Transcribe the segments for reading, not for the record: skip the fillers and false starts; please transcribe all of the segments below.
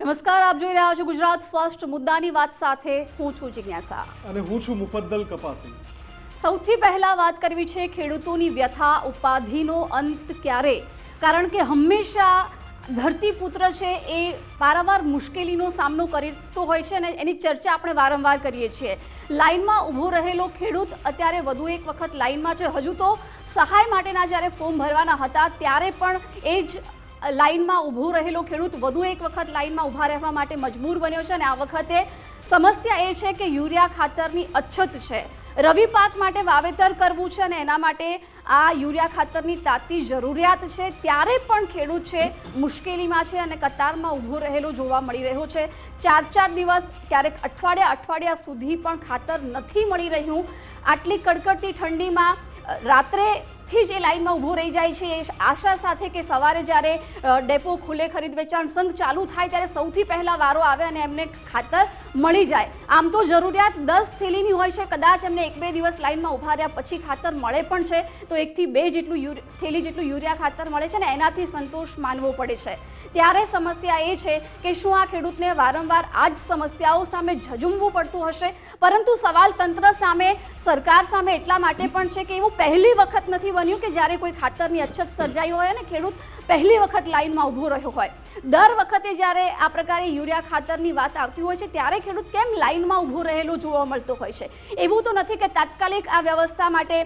નમસ્કાર, આપ જોઈ રહ્યા છો ગુજરાત ફર્સ્ટ મુદ્દાની વાત સાથે હું છું જિજ્ઞાસા અને હું છું મુફદ્દલ કપાસી। સૌથી પહેલા વાત કરવી છે ખેડૂતોની વ્યથા ઉપાધિનો અંત ક્યારે, કારણ કે હંમેશા ધરતીપુત્ર છે એ વારંવાર મુશ્કેલીનો સામનો કરતો હોય છે અને એની ચર્ચા આપણે વારંવાર કરીએ છીએ। લાઇનમાં ઊભો રહેલો ખેડૂત અત્યારે વધુ એક વખત લાઇનમાં છે। હજુ તો સહાય માટેના જ્યારે ફોર્મ ભરવાના હતા ત્યારે પણ એ જ લાઇનમાં ઊભો રહેલો ખેડૂત વધુ એક વખત લાઇનમાં ઊભા રહેવા માટે મજબૂર બન્યો છે અને આ વખતે સમસ્યા એ છે કે યુરિયા ખાતરની અછત છે। રવિ પાક માટે વાવેતર કરવું છે અને એના માટે આ યુરિયા ખાતરની તાતી જરૂરિયાત છે, ત્યારે પણ ખેડૂત છે મુશ્કેલીમાં છે અને કતારમાં ઊભો રહેલો જોવા મળી રહ્યો છે। 4 દિવસ ક્યારેક અઠવાડિયા સુધી પણ ખાતર નથી મળી રહ્યું। આટલી કડકડતી ઠંડીમાં રાત્રેથી જ એ લાઇનમાં ઊભો રહી જાય છે એ આશા સાથે કે સવારે જ્યારે ડેપો ખુલે, ખરીદ વેચાણ સંઘ ચાલુ થાય ત્યારે સૌથી પહેલાં વારો આવે અને એમને ખાતર મળી જાય। આમ તો જરૂરિયાત 10 થેલીની હોય છે, કદાચ એમને 1-2 દિવસ લાઇનમાં ઊભા રહ્યા પછી ખાતર મળે પણ છે તો 1 થી 2 થેલી જેટલું યુરિયા ખાતર મળે છે ને એનાથી સંતોષ માનવો પડે છે। ત્યારે સમસ્યા એ છે કે શું આ ખેડૂતને વારંવાર આ જ સમસ્યાઓ સામે ઝઝૂમવું પડતું હશે? પરંતુ સવાલ તંત્ર સામે, સરકાર સામે એટલા માટે પણ છે કે એવું પહેલી વખત નથી બન્યું કે જ્યારે કોઈ ખાતરની અછત સર્જાઈ હોય અને ખેડૂત પહેલી વખત લાઇનમાં ઊભો રહ્યો હોય। દર વખતે જ્યારે આ પ્રકારે યુરિયા ખાતરની વાત આવતી હોય છે ત્યારે ખેડૂત કેમ લાઇનમાં ઊભો રહેલો જોવા મળતો હોય છે? એવું તો નથી કે તાત્કાલિક આ વ્યવસ્થા માટે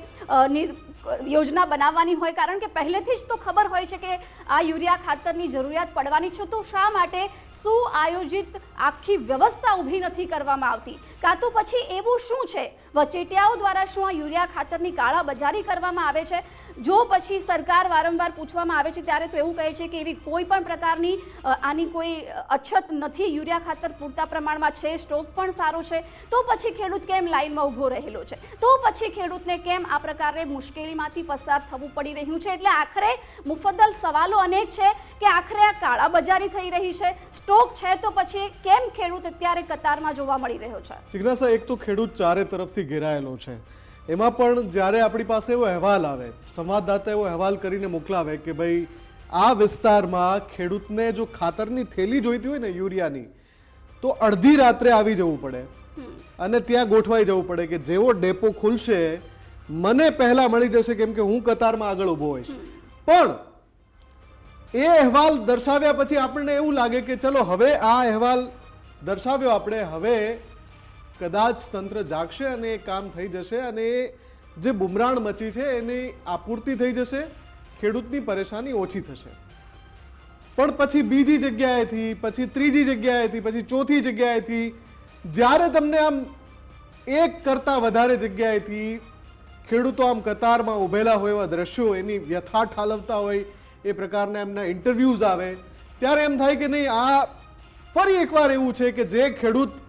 યોજના બનાવવાની હોય, કારણ કે પહેલેથી જ તો ખબર હોય છે કે આ યુરિયા ખાતરની જરૂરિયાત પડવાની છે, તો શા માટે સુઆયોજિત આખી વ્યવસ્થા ઊભી નથી કરવામાં આવતી? કાં તો પછી એવું શું છે વચેટિયાઓ દ્વારા શું આ યુરિયા ખાતરની કાળાબજારી કરવામાં આવે છે? જો પછી સરકાર વારંવાર પૂછવામાં આવે છે ત્યારે તો એવું કહે છે કે એવી કોઈ પણ પ્રકારની આની કોઈ અછત નથી, યુરિયા ખાતર પૂરતા પ્રમાણમાં છે, સ્ટોક પણ સારો છે, તો પછી ખેડૂત કેમ લાઇનમાં ઊભો રહેલો છે? તો પછી ખેડૂતને કેમ આ પ્રકારે મુશ્કેલીમાંથી પસાર થવું પડી રહ્યું છે? એટલે આખરે મુફદ્દલ સવાલો અનેક છે કે આખરે આ કાળાબજારી થઈ રહી છે, સ્ટોક છે, તો પછી કેમ ખેડૂત અત્યારે કતારમાં જોવા મળી રહ્યો છે? જિજ્ઞાસા, એક તો ખેડૂત ચારે તરફથી ઘેરાયેલો છે, એમાં પણ જ્યારે આપણી પાસે એવો અહેવાલ આવે, સંવાદદાતા એવો અહેવાલ કરીને મોકલાવે કે ભાઈ આ વિસ્તારમાં ખેડૂતને જો ખાતરની થેલી જોઈતી હોય ને યુરિયાની, તો અડધી રાત્રે આવી જવું પડે અને ત્યાં ગોઠવાઈ જવું પડે કે જેવો ડેપો ખુલશે મને પહેલા મળી જશે, કેમ કે હું કતારમાં આગળ ઊભો હોઈશ। પણ એ અહેવાલ દર્શાવ્યા પછી આપણને એવું લાગે કે ચલો હવે આ અહેવાલ દર્શાવ્યો આપણે, હવે કદાચ તંત્ર જાગશે અને એ કામ થઈ જશે અને એ જે બુમરાણ મચી છે એની આપૂર્તિ થઈ જશે, ખેડૂતની પરેશાની ઓછી થશે। પણ પછી બીજી જગ્યાએથી, પછી ત્રીજી જગ્યાએથી, પછી ચોથી જગ્યાએથી, જ્યારે તમને આમ એક કરતાં વધારે જગ્યાએથી ખેડૂતો આમ કતારમાં ઊભેલા હોય એવા દ્રશ્યો, એની વ્યથા ઠાલવતા હોય એ પ્રકારના એમના ઇન્ટરવ્યૂઝ આવે, ત્યારે એમ થાય કે નહીં, આ ફરી એકવાર એવું છે કે જે ખેડૂત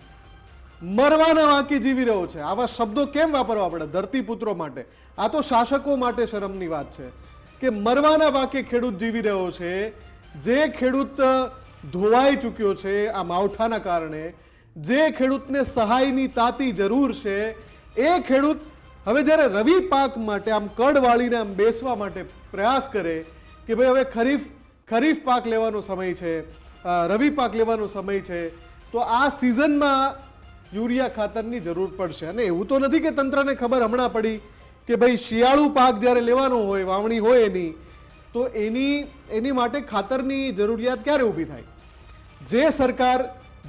મરવાના વાંકે જીવી રહ્યો છે। આવા શબ્દો કેમ વાપરવા પડે ધરતીપુત્રો માટે? આ તો શાસકો માટે શરમની વાત છે કે મરવાના વાંકે ખેડૂત જીવી રહ્યો છે। જે ખેડૂત ધોવાઈ ચૂક્યો છે આ માવઠાના કારણે, જે ખેડૂતને સહાયની તાતી જરૂર છે, એ ખેડૂત હવે જ્યારે રવિ પાક માટે આમ કડ વાળીને આમ બેસવા માટે પ્રયાસ કરે કે ભાઈ હવે ખરીફ પાક લેવાનો સમય છે, રવિ પાક લેવાનો સમય છે, તો આ સિઝનમાં યુરિયા ખાતરની જરૂર પડશે। અને એવું તો નથી કે તંત્રને ખબર હમણાં પડી કે ભાઈ શિયાળુ પાક જ્યારે લેવાનો હોય, વાવણી હોય એની, તો એની માટે ખાતરની જરૂરિયાત ક્યારે ઊભી થાય?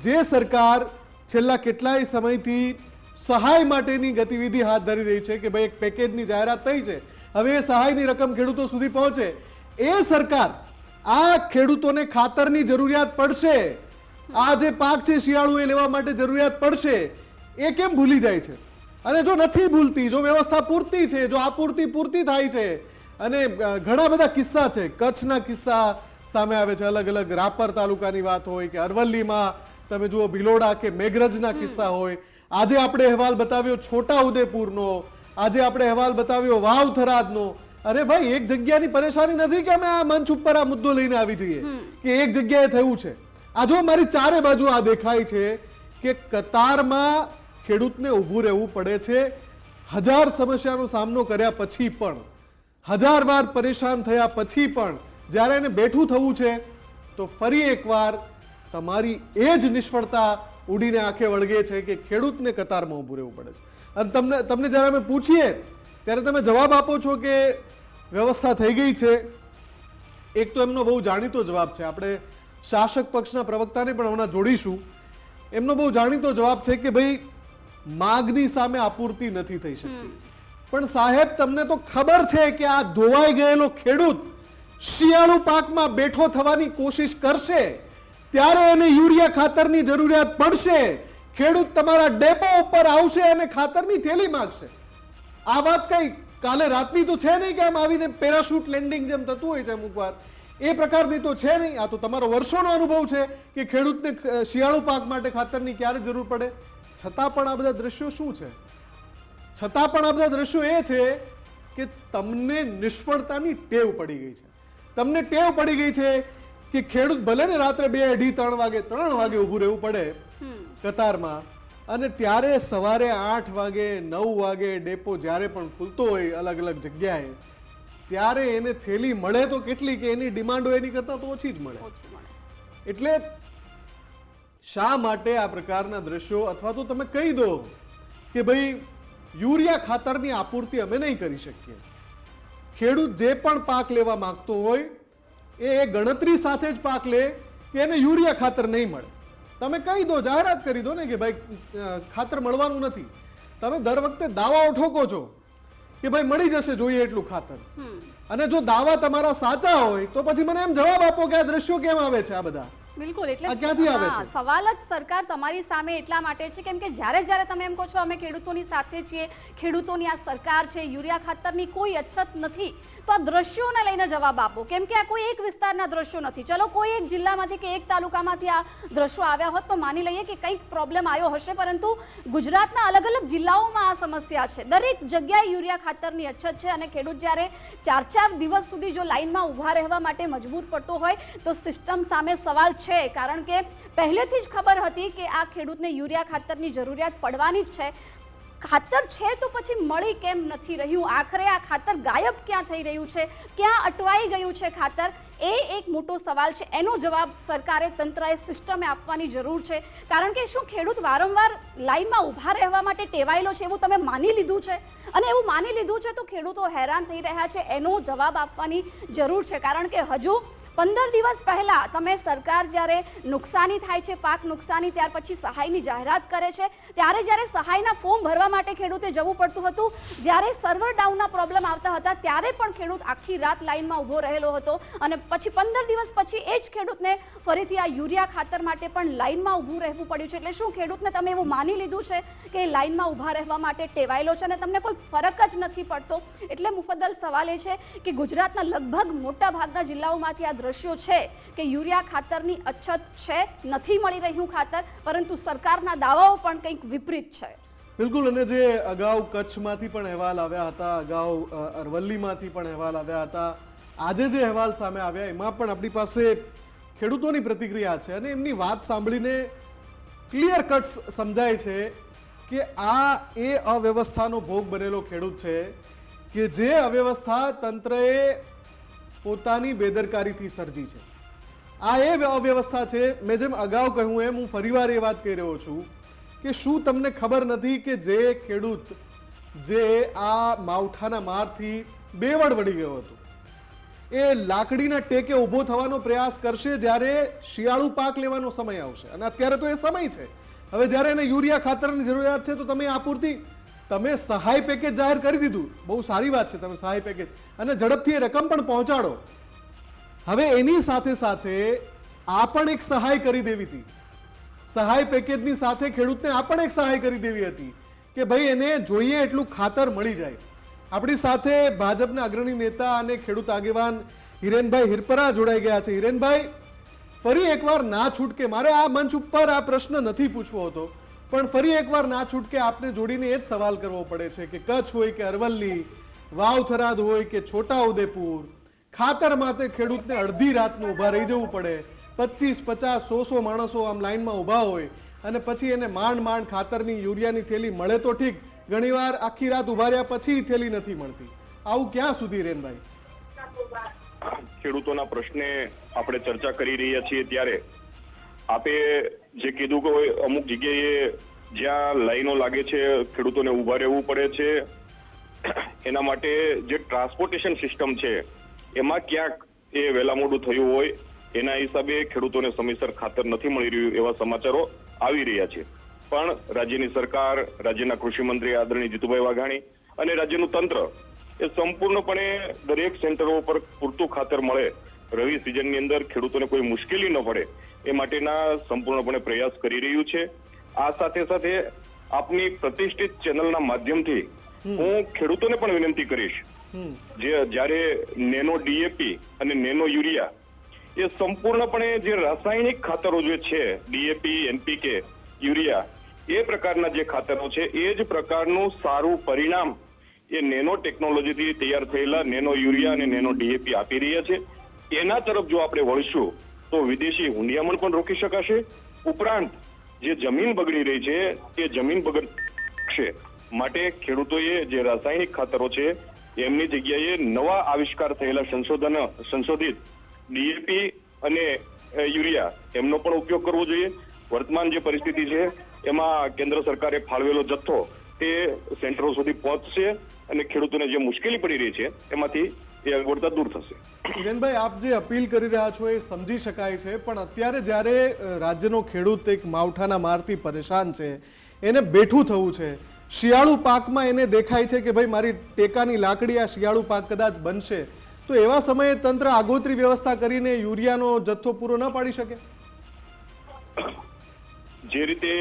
જે સરકાર છેલ્લા કેટલાય સમયથી સહાય માટેની ગતિવિધિ હાથ ધરી રહી છે કે ભાઈ એક પેકેજની જાહેરાત થઈ છે, હવે એ સહાયની રકમ ખેડૂતો સુધી પહોંચે, એ સરકાર આ ખેડૂતોને ખાતરની જરૂરિયાત પડશે, આ જે પાક છે શિયાળુ એ લેવા માટે જરૂરિયાત પડશે, એ કેમ ભૂલી જાય છે? અને જો નથી ભૂલતી, જો વ્યવસ્થા પૂરતી છે, જો આપૂર્તિ પૂરતી થાય છે, અને ઘણા બધા કિસ્સા છે, કચ્છના કિસ્સા સામે આવે છે, અલગ અલગ રાપર તાલુકાની વાત હોય કે અરવલ્લીમાં તમે જુઓ ભિલોડા કે મેઘરજના કિસ્સા હોય, આજે આપણે અહેવાલ બતાવ્યો છોટા ઉદેપુરનો, આજે આપણે અહેવાલ બતાવ્યો વાવ થરાદનો। અરે ભાઈ, એક જગ્યાની પરેશાની નથી કે અમે આ મંચ ઉપર આ મુદ્દો લઈને આવી જઈએ કે એક જગ્યાએ થયું છે। આ જો મારી ચારે બાજુ આ દેખાય છે કે કતારમાં ખેડૂતને ઊભું રહેવું પડે છે, 1000 સમસ્યાનો સામનો કર્યા પછી પણ, 1000 વાર પરેશાન થયા પછી પણ જ્યારે એને બેઠું થવું છે તો ફરી એકવાર તમારી એ જ નિષ્ફળતા ઉડીને આંખે વળગે છે કે ખેડૂતને કતારમાં ઊભું રહેવું પડે છે. અને તમને જ્યારે અમે પૂછીએ ત્યારે તમે જવાબ આપો છો કે વ્યવસ્થા થઈ ગઈ છે. એક તો એમનો બહુ જાણીતો જવાબ છે, આપણે શાસક પક્ષના પ્રવક્તાને પણ હમણાં જોડીશું. એમનો બહુ જાણીતો જવાબ છે કે ભાઈ માગની સામે આપૂર્તિ નથી થઈ શકતી. પણ સાહેબ, તમને તો ખબર છે કે આ ધોવાઈ ગયેલો ખેડૂત શિયાળુ પાકમાં બેઠો થવાની કોશિશ કરશે ત્યારે એને યુરિયા ખાતરની જરૂરિયાત પડશે. ખેડૂત તમારા ડેપો ઉપર આવશે અને ખાતરની થેલી માંગશે. આ વાત કઈ કાલે રાતની તો છે નહીં કે આમ આવીને પેરાશૂટ લેન્ડિંગ જેમ થતું હોય છે અમુક વાર, એ પ્રકારની તો છે નહીં. આ તો તમારો વર્ષોનો અનુભવ છે કે ખેડૂતને શિયાળુ પાક માટે ખાતરની ક્યારે જરૂર પડે. છતાં પણ આ બધા દ્રશ્યો શું છે? છતાં પણ આ બધા દ્રશ્યો એ છે કે તમને નિષ્ફળતાની ટેવ પડી ગઈ છે. તમને ટેવ પડી ગઈ છે કે ખેડૂત ભલે ને રાત્રે 2, 2:30, 3 વાગે ઊભું રહેવું પડે કતારમાં, અને ત્યારે સવારે 8 વાગે 9 વાગે ડેપો જ્યારે પણ ખુલતો હોય અલગ અલગ જગ્યાએ, ત્યારે એને થેલી મળે તો કેટલી કે એની ડિમાન્ડ હોય એની કરતા તો ઓછી જ મળે. એટલે શા માટે આ પ્રકારના દ્રશ્યો? અથવા તો તમે કહી દો કે ભાઈ યુરિયા ખાતરની આપૂર્તિ અમે નહીં કરી શકીએ. ખેડૂત જે પણ પાક લેવા માંગતો હોય એ ગણતરી સાથે જ પાક લે કે એને યુરિયા ખાતર નહીં મળે. તમે કહી દો, જાહેરાત કરી દો ને કે ભાઈ ખાતર મળવાનું નથી. તમે દર વખતે દાવાઓ ઠોકો છો કે ભાઈ મળી જશે જોઈએ એટલું ખાતર, અને જો દાવા તમારા સાચા હોય તો પછી મને એમ જવાબ આપો કે આ દ્રશ્યો કેમ આવે છે આ બધા? બિલકુલ, એટલે ક્યાંથી આવે છે? સવાલ જ સરકાર તમારી સામે એટલા માટે છે કેમ કે જ્યારે તમે એમ કહો છો અમે ખેડૂતોની સાથે છીએ, ખેડૂતોની આ સરકાર છે, યુરિયા ખાતરની કોઈ અછત નથી, તો આ દ્રશ્યોને લઈને જવાબ આપો. કેમ કે આ કોઈ એક વિસ્તારના દ્રશ્યો નથી. ચલો કોઈ એક જિલ્લામાંથી કે એક તાલુકામાંથી આ દ્રશ્યો આવ્યા હોત તો માની લઈએ કે કંઈક પ્રોબ્લેમ આવ્યો હશે, પરંતુ ગુજરાતના અલગ અલગ જિલ્લાઓમાં આ સમસ્યા છે. દરેક જગ્યાએ યુરિયા ખાતરની અછત છે અને ખેડૂત જ્યારે 4-4 દિવસ સુધી જો લાઇનમાં ઊભા રહેવા માટે મજબૂર પડતો હોય તો સિસ્ટમ સામે સવાલ છે. કારણ કે પહેલેથી જ ખબર હતી કે આ ખેડૂતને યુરિયા ખાતરની જરૂરિયાત પડવાની જ છે. ખાતર છે તો પછી મળી કેમ નથી રહ્યું? આખરે આ ખાતર ગાયબ ક્યાં થઈ રહ્યું છે? ક્યાં અટવાઈ ગયું છે ખાતર? એ એક મોટો સવાલ છે. એનો જવાબ સરકારે, તંત્રએ, સિસ્ટમે આપવાની જરૂર છે. કારણ કે શું ખેડૂત વારંવાર લાઇનમાં ઊભા રહેવા માટે ટેવાયેલો છે એવું તમે માની લીધું છે? અને એવું માની લીધું છે તો ખેડૂતો હેરાન થઈ રહ્યા છે. એનો જવાબ આપવાની જરૂર છે. કારણ કે હજુ 15 દિવસ પહેલા તમે સરકાર જ્યારે નુકસાની થાય છે, પાક નુકસાની, ત્યાર પછી સહાયની જાહેરાત કરે છે, ત્યારે જ્યારે સહાયના ફોર્મ ભરવા માટે ખેડૂતે જવું પડતું હતું, જ્યારે સર્વર ડાઉનના પ્રોબ્લેમ આવતા હતા, ત્યારે પણ ખેડૂત આખી રાત લાઇનમાં ઊભો રહેલો હતો. અને પછી 15 દિવસ પછી એ જ ખેડૂતને ફરીથી આ યુરિયા ખાતર માટે પણ લાઇનમાં ઊભું રહેવું પડ્યું છે. એટલે શું ખેડૂતને તમે એવું માની લીધું છે કે લાઇનમાં ઊભા રહેવા માટે ટેવાયેલો છે અને તમને કોઈ ફરક જ નથી પડતો? એટલે મુફદ્દલ સવાલ એ છે કે ગુજરાતના લગભગ મોટા ભાગના જિલ્લાઓમાંથી આ દ્રશ્યો છે કે યુરિયા ખાતરની અછત છે, નથી મળી રહ્યું ખાતર, પરંતુ સરકારના દાવાઓ પણ કંઈક વિપરીત છે. બિલકુલ. અને જે અગાઉ કચ્છમાંથી પણ અહેવાલ આવ્યા હતા, અગાઉ અરવલ્લીમાંથી પણ અહેવાલ આવ્યા હતા, આજે જે અહેવાલ સામે આવ્યા એમાં પણ આપણી પાસે ખેડૂતોની પ્રતિક્રિયા છે અને એમની વાત સાંભળીને ક્લિયર કટ સમજાય છે કે આ એ અવ્યવસ્થાનો ભોગ બનેલો ખેડૂત છે કે જે અવ્યવસ્થા તંત્રએ પોતાની બેદરકારીથી સર્જી છે. આ એ અવ્યવસ્થા છે. મેં જેમ અગાઉ કહ્યું એમ હું ફરીવાર એ વાત કહી રહ્યો છું કે શું તમને ખબર નથી કે જે ખેડૂત જે આ માવઠાના મારથી બેવડ વળી ગયો હતો એ લાકડીના ટેકે ઊભો થવાનો પ્રયાસ કરશે જ્યારે શિયાળુ પાક લેવાનો સમય આવશે. અને અત્યારે તો એ સમય છે. હવે જ્યારે એને યુરિયા ખાતરની જરૂરિયાત છે તો તમે આપૂર્તિ, તમે સહાય પેકેજ જાહેર કરી દીધું, બહુ સારી વાત છે, તમે સહાય પેકેજ અને ઝડપથી એ રકમ પણ પહોંચાડો. હવે એની સાથે સાથે આ પણ એક સહાય કરી દેવી હતી. સહાય પેકેજની સાથે ખેડૂતને આ પણ એક સહાય કરી દેવી હતી કે ભાઈ એને જોઈએ એટલું ખાતર મળી જાય. આપણી સાથે ભાજપના અગ્રણી નેતા અને ખેડૂત આગેવાન હિરેનભાઈ હિરપરા જોડાઈ ગયા છે. હિરેનભાઈ, ફરી એકવાર ના છૂટકે, મારે આ મંચ ઉપર આ પ્રશ્ન નથી પૂછવો હતો, પણ ફરી એકવાર ના છૂટકે આપને જોડીને એ જ સવાલ કરવો પડે છે કે કચ્છ હોય કે અરવલ્લી, વાવ-થરાદ હોય કે છોટા ઉદેપુર, ખાતર માટે ખેડૂતને અડધી રાતનું ઊભા રહી જવું પડે. 25, 50, 100 માણસો આમ લાઈનમાં ઊભા હોય અને પછી એને માંડ ખાતરની યુરિયાની થેલી મળે તો ઠીક, ઘણીવાર આખી રાત ઊભા રહ્યા પછી થેલી નથી મળતી. આવું ક્યાં સુધી? રેનભાઈ, ખેડૂતોના પ્રશ્ને આપણે ચર્ચા કરી રહ્યા છીએ ત્યારે આપે જે કીધું કે અમુક જગ્યાએ જ્યાં લાઈનો લાગે છે, ખેડૂતોને ઊભા રહેવું પડે છે, એના માટે જે ટ્રાન્સપોર્ટેશન સિસ્ટમ છે એમાં ક્યાંક એ વહેલા મોડું થયું હોય, એના હિસાબે ખેડૂતોને સમયસર ખાતર નથી મળી રહ્યું એવા સમાચારો આવી રહ્યા છે. પણ રાજ્યની સરકાર, રાજ્યના કૃષિ મંત્રી આદરણીય જીતુભાઈ વાઘાણી અને રાજ્યનું તંત્ર એ સંપૂર્ણપણે દરેક સેન્ટરો પર પૂરતું ખાતર મળે, રવિ સિઝનની અંદર ખેડૂતોને કોઈ મુશ્કેલી ન પડે એ માટેના સંપૂર્ણપણે પ્રયાસ કરી રહ્યું છે. આ સાથે સાથે આપની પ્રતિષ્ઠિત ચેનલના માધ્યમથી હું ખેડૂતોને પણ વિનંતી કરીશ, જ્યારે નેનો ડીએપી અને નેનો યુરિયા એ સંપૂર્ણપણે જે રાસાયણિક ખાતરો જે છે, ડીએપી, એનપીકે, યુરિયા, એ પ્રકારના જે ખાતરો છે એ જ પ્રકારનું સારું પરિણામ એ નેનો ટેકનોલોજીથી તૈયાર થયેલા નેનો યુરિયા અને નેનો ડીએપી આપી રહ્યા છે. એના તરફ જો આપણે વળશું તો વિદેશી હુંડિયામણ પણ રોકી શકાશે. ઉપરાંત જે જમીન બગડી રહી છે એ જમીન બગડશે. માટે ખેડૂતોએ જે રાસાયણિક ખાતરો છે એમની જગ્યાએ નવા આવિષ્કાર થયેલા સંશોધિત ડીએપી અને યુરિયા એમનો પણ ઉપયોગ કરવો જોઈએ. વર્તમાન જે પરિસ્થિતિ છે એમાં કેન્દ્ર સરકારે ફાળવેલો જથ્થો તે સેન્ટરો સુધી પહોંચશે અને ખેડૂતોને જે મુશ્કેલી પડી રહી છે એમાંથી એ અગવડતા દૂર થશે. હિરેનભાઈ, આપ જે અપીલ કરી રહ્યા છો એ સમજી શકાય છે, પણ અત્યારે જ્યારે રાજ્યનો ખેડૂત એક માવઠાના મારથી પરેશાન છે, એને બેઠું થવું છે, શિયાળુ પાકમાં એને દેખાય છે કે ભાઈ મારી ટેકાની લાકડી આ શિયાળુ પાક કદાચ બનશે, તો એવા સમયે તંત્ર આગોતરી વ્યવસ્થા કરીને યુરિયાનો જથ્થો પૂરો ન પાડી શકે? જે રીતે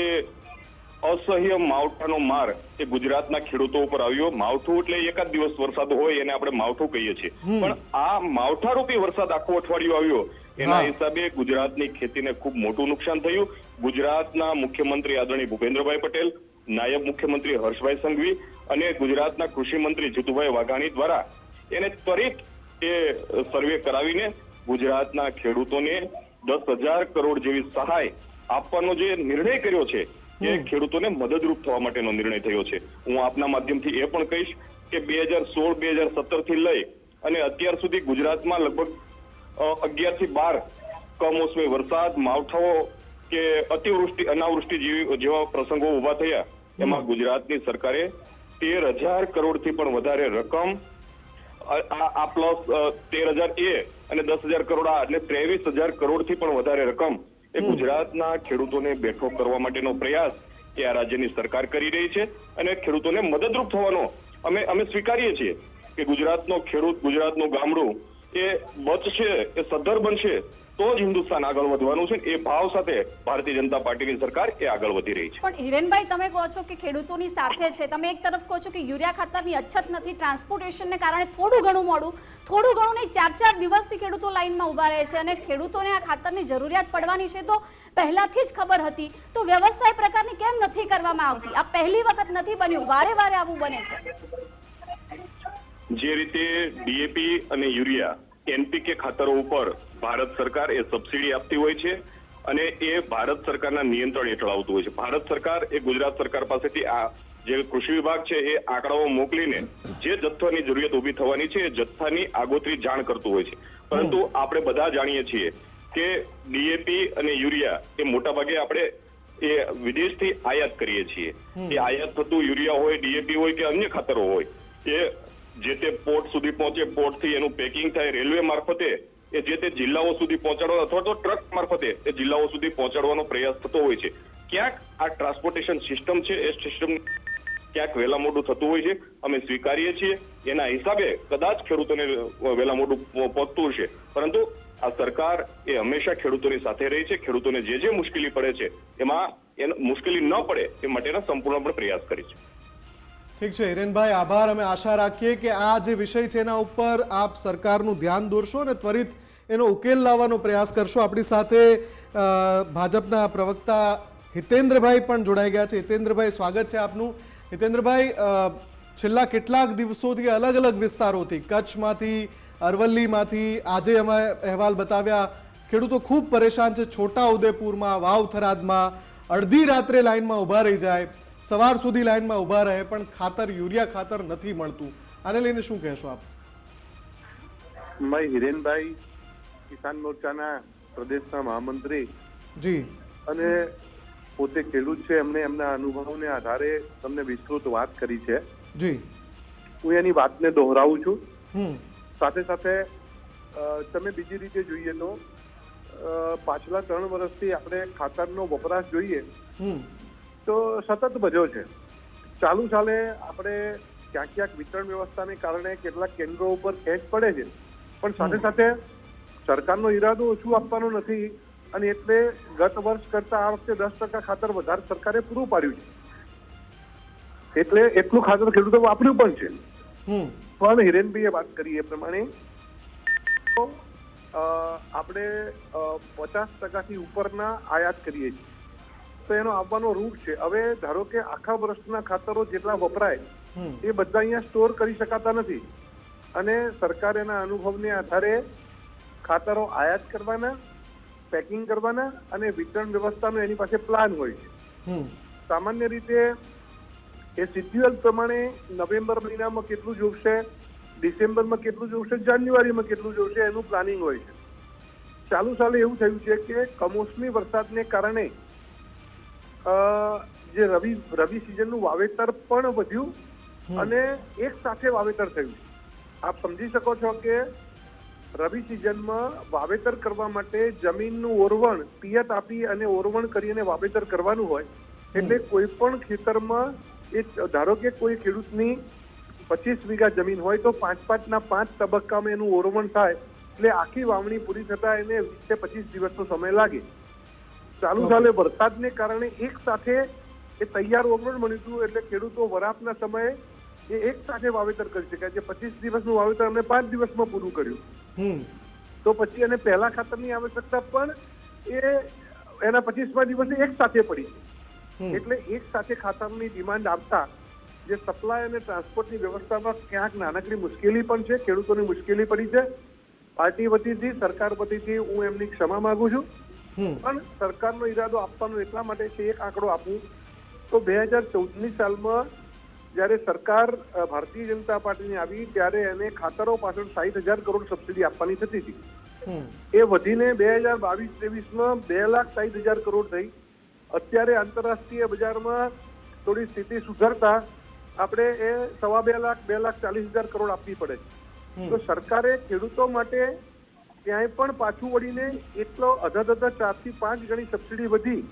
અસહ્ય માવઠાનો માર એ ગુજરાતના ખેડૂતો ઉપર આવ્યો, માવઠું એટલે એકાદ દિવસ વરસાદ હોય એને આપણે માવઠું કહીએ છીએ, પણ આ માવઠારૂપી વરસાદ આખું અઠવાડિયું આવ્યો એના હિસાબે ગુજરાતની ખેતીને ખૂબ મોટું નુકસાન થયું. ગુજરાતના મુખ્યમંત્રી આદરણીય ભૂપેન્દ્રભાઈ પટેલ, નાયબ મુખ્યમંત્રી હર્ષભાઈ સંઘવી અને ગુજરાતના કૃષિ મંત્રી જીતુભાઈ વાઘાણી દ્વારા એને ત્વરિત એ સર્વે કરાવીને ગુજરાતના ખેડૂતોને 10,000 કરોડ જેવી સહાય આપવાનો જે નિર્ણય કર્યો છે એ ખેડૂતોને મદદરૂપ થવા માટેનો નિર્ણય થયો છે. હું આપના માધ્યમથી એ પણ કહીશ કે 2016-2017 થી લઈ અને અત્યાર સુધી ગુજરાતમાં લગભગ 11 થી 12 કમોસમી વરસાદ, માવઠાઓ કે અતિવૃષ્ટિ, અનાવૃષ્ટિ જેવા પ્રસંગો ઉભા થયા. એમાં ગુજરાતની સરકારે 13,000 કરોડથી પણ વધારે રકમ, આ પ્લસ 13,000 એ અને 10,000 કરોડ આ એટલે 23,000 કરોડથી પણ વધારે રકમ એ ગુજરાતના ખેડૂતોને બેઠો કરવા માટેનો પ્રયાસ એ આ રાજ્યની સરકાર કરી રહી છે અને ખેડૂતોને મદદરૂપ થવાનો અમે સ્વીકારીએ છીએ કે ગુજરાતનો ખેડૂત, ગુજરાતનું ગામડું એ બચશે, એ સદ્ધર બનશે તો જ હિન્દુસ્તાન આગળ વધવાનું છે. એ ભાવ સાથે ભારતીય જનતા પાર્ટીની સરકાર એ આગળ વધી રહી છે. પણ હિરેનભાઈ, તમે કહો છો કે ખેડૂતોની સાથે છે, તમે એક તરફ કહો છો કે યુરિયા ખાતરની અછત નથી, ટ્રાન્સપોર્ટેશનને કારણે થોડું ઘણું મોડું, થોડું ઘણું નહીં, 4-4 દિવસથી ખેડૂતો લાઈનમાં ઊભા રહે છે અને ખેડૂતોને આ ખાતરની જરૂરિયાત પડવાની છે તો પહેલાથી જ ખબર હતી, તો વ્યવસ્થા એ પ્રકારની કેમ નથી કરવામાં આવતી? આ પહેલી વખત નથી બન્યું, વારે વારે આવું બને છે. જે રીતે ડીએપી અને યુરિયા, એનપીકે ખાતરો ઉપર ભારત સરકાર એ સબસિડી આપતી હોય છે અને એ ભારત સરકારના નિયંત્રણ હેઠળ આવતું હોય છે. ભારત સરકાર એ ગુજરાત સરકાર પાસેથી આ જે કૃષિ વિભાગ છે એ આંકડાઓ મોકલીને જે જથ્થાની જરૂરિયાત ઊભી થવાની છે એ જથ્થાની આગોતરી જાણ કરતું હોય છે. પરંતુ આપણે બધા જાણીએ છીએ કે ડીએપી અને યુરિયા એ મોટાભાગે આપણે એ વિદેશથી આયાત કરીએ છીએ. એ આયાત થતું યુરિયા હોય, ડીએપી હોય કે અન્ય ખાતરો હોય, એ જે તે પોર્ટ સુધી પહોંચે, પોર્ટથી એનું પેકિંગ થાય, રેલવે મારફતે એ જે તે જિલ્લાઓ સુધી પહોંચાડવા અથવા તો ટ્રક મારફતે એ જિલ્લાઓ સુધી પહોંચાડવાનો પ્રયાસ થતો હોય છે. ક્યાંક આ ટ્રાન્સપોર્ટેશન સિસ્ટમ છે એ સિસ્ટમ ક્યાંક વહેલા મોડું થતું હોય છે, અમે સ્વીકારીએ છીએ. એના હિસાબે કદાચ ખેડૂતોને વહેલા મોડું પહોંચતું હશે, પરંતુ આ સરકાર એ હંમેશા ખેડૂતોની સાથે રહી છે. ખેડૂતોને જે મુશ્કેલી પડે છે એમાં મુશ્કેલી ન પડે એ માટેના સંપૂર્ણપણે પ્રયાસ કરી છે. ઠીક છે હિરેનભાઈ, આભાર. અમે આશા રાખીએ કે આ જે વિષય છે એના ઉપર આપ સરકારનું ધ્યાન દોરશો અને ત્વરિત એનો ઉકેલ લાવવાનો પ્રયાસ કરશો. આપણી સાથે ભાજપના પ્રવક્તા હિતેન્દ્રભાઈ પણ જોડાઈ ગયા છે. હિતેન્દ્રભાઈ, સ્વાગત છે આપનું. હિતેન્દ્રભાઈ, છેલ્લા કેટલાક દિવસોથી અલગ અલગ વિસ્તારોથી, કચ્છમાંથી, અરવલ્લીમાંથી આજે અમે અહેવાલ બતાવ્યા, ખેડૂતો ખૂબ પરેશાન છે. છોટાઉદેપુરમાં, વાવ-થરાદમાં અડધી રાત્રે લાઈનમાં ઊભા રહી જાય, સવાર સુધી લાઈનમાં ઊભા રહે પણ ખાતર, યુરિયા ખાતર નથી મળતું. આને લઈને શું કહેશો આપ? હિરેનભાઈ, કિસાન મોરચાના પ્રદેશના મહામંત્રી જી અને પોતે ખેડૂત છે, એમને એમના અનુભવોને આધારે તમને વિસ્તૃત વાત કરી છે. જી હું એની વાતને દોહરાવું છું. હમ સાથે સાથે તમે બીજી રીતે જોઈએ તો પાછલા 3 વર્ષથી આપણે ખાતરનો વપરાશ જોઈએ હમ તો સતત વધ્યો છે. ચાલુ સાલે આપણે ક્યાંક ક્યાંક વિતરણ વ્યવસ્થાને કારણે કેટલાક કેન્દ્રો ઉપર ખેંચ પડે છે, પણ સાથે સાથે સરકારનો ઈરાદો ઓછું આપવાનો નથી અને એટલે ગત વર્ષ કરતા આ વખતે 10% ખાતર વધારે સરકારે પૂરું પાડ્યું છે. એટલે એટલું ખાતર ખેડૂતો વાપર્યું પણ છે. પણ હિરેનભાઈએ વાત કરી એ પ્રમાણે આપણે 50% ઉપરના આયાત કરીએ છીએ, તો એનો આવવાનો રૂટ છે. હવે ધારો કે આખા વર્ષના ખાતરો જેટલા વપરાય એ બધા અહીંયા સ્ટોર કરી શકાતા નથી અને સરકાર એના અનુભવને આધારે ખાતરો આયાત કરવાના, પેકિંગ કરવાના અને વિતરણ વ્યવસ્થાનો એની પાસે પ્લાન હોય છે. સામાન્ય રીતે એ શિડ્યુઅલ પ્રમાણે નવેમ્બર મહિનામાં કેટલું જોશે, ડિસેમ્બરમાં કેટલું જોશે, જાન્યુઆરીમાં કેટલું જોશે, એનું પ્લાનિંગ હોય છે. ચાલુ સાલે એવું થયું છે કે કમોસમી વરસાદને કારણે જે રવિ સિઝનનું વાવેતર પણ વધ્યું અને એક સાથે વાવેતર થયું. આપ સમજી શકો છો કે રવિ સિઝનમાં વાવેતર કરવા માટે જમીનનું ઓરવણ પિયત આપી અને ઓરવણ કરીને વાવેતર કરવાનું હોય. એટલે કોઈ પણ ખેતરમાં એ ધારો કે કોઈ ખેડૂતની 25 વીઘા જમીન હોય તો 5-5ના 5 તબક્કામાં એનું ઓરવણ થાય એટલે આખી વાવણી પૂરી થતા એને 20 થી 25 દિવસનો સમય લાગે. ચાલુ સાલે વરસાદને કારણે એક સાથે એ તૈયાર ઓરવણ બન્યું હતું એટલે ખેડૂતો વરાપના સમયે એ એક સાથે વાવેતર કરી શકાય છે. 25 દિવસનું વાવેતર અમને 5 દિવસમાં પૂરું કર્યું. તો પછી એને પહેલા ખાતરની આવશ્યકતા પણ એના 25મા દિવસે એક સાથે પડી. એટલે એક સાથે ખાતરની ડિમાન્ડ આવતા જે સપ્લાય અને ટ્રાન્સપોર્ટની વ્યવસ્થામાં ક્યાંક નાનકડી મુશ્કેલી પણ છે, ખેડૂતોની મુશ્કેલી પડી છે. પાર્ટી વતીથી, સરકાર વતીથી હું એમની ક્ષમા માંગુ છું. પણ સરકારનો ઈરાદો આપવાનો એટલા માટે છે, એક આંકડો આપું તો 2014ની સાલમાં જ્યારે સરકાર ભારતીય જનતા પાર્ટીની આવી ત્યારે એને ખાતરો પાછળ 60,000 કરોડ સબસિડી આપવાની થતી હતી. એ વધીને 2022-23માં 2,60,000 કરોડ થઈ. અત્યારે આંતરરાષ્ટ્રીય બજારમાં થોડી સ્થિતિ સુધરતા આપણે એ 2.5 લાખ 2,40,000 કરોડ આપવી પડે છે. તો સરકારે ખેડૂતો માટે ક્યાંય પણ પાછું વળીને એટલો અધધ 4 થી 5 ગણી સબસિડી વધી,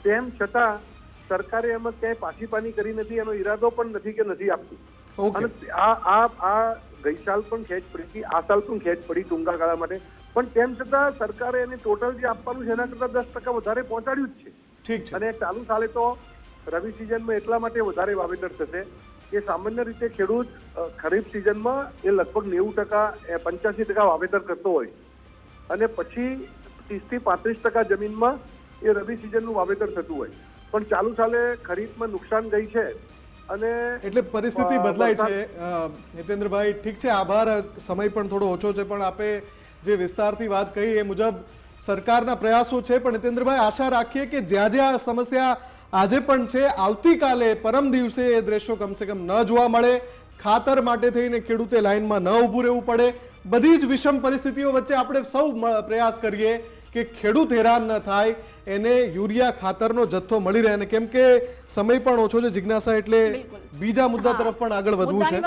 તેમ છતાં સરકારે એમાં ક્યાંય પાછીપાની કરી નથી. એનો ઈરાદો પણ નથી કે નથી આપતું. અને આ ગઈ સાલ પણ ખેંચ પડી હતી, આ સાલ પણ ખેંચ પડી ટૂંકા ગાળા માટે, પણ તેમ છતાં સરકારે એને ટોટલ જે આપવાનું છે એના કરતા 10% વધારે પહોંચાડ્યું જ છે. ઠીક છે. અને ચાલુ સાલે તો રવિ સિઝનમાં એટલા માટે વધારે વાવેતર થશે કે સામાન્ય રીતે ખેડૂત ખરીફ સિઝનમાં એ લગભગ 90% 85% વાવેતર કરતો હોય અને પછી 30 થી 35% જમીનમાં એ રવિ સિઝનનું વાવેતર થતું હોય. પણ ચાલુ સાલે ખરીફમાં નુકસાન ગઈ છે અને એટલે પરિસ્થિતિ બદલાય છે. હિતેન્દ્રભાઈ ઠીક છે, આભાર. સમય પણ થોડો ઓછો છે, પણ આપે જે વિસ્તારથી વાત કહી એ મુજબ સરકારના પ્રયાસો છે. પણ હિતેન્દ્રભાઈ, આશા રાખીએ કે જ્યાં જ્યાં સમસ્યા આજે પણ છે, આવતીકાલે પરમ દિવસે એ દ્રશ્યો કમસે કમ ન જોવા મળે. ખાતર માટે થઈને ખેડૂતે લાઈનમાં ન ઊભું રહેવું પડે. બધી જ વિષમ પરિસ્થિતિઓ વચ્ચે આપણે સૌ પ્રયાસ કરીએ કે ખેડૂત હેરાન ન થાય, એને યુરિયા ખાતરનો જથ્થો મળી રહે. અને કેમ કે સમય પણ ઓછો છે જિજ્ઞાસા, એટલે બીજા મુદ્દા તરફ પણ આગળ વધવું છે.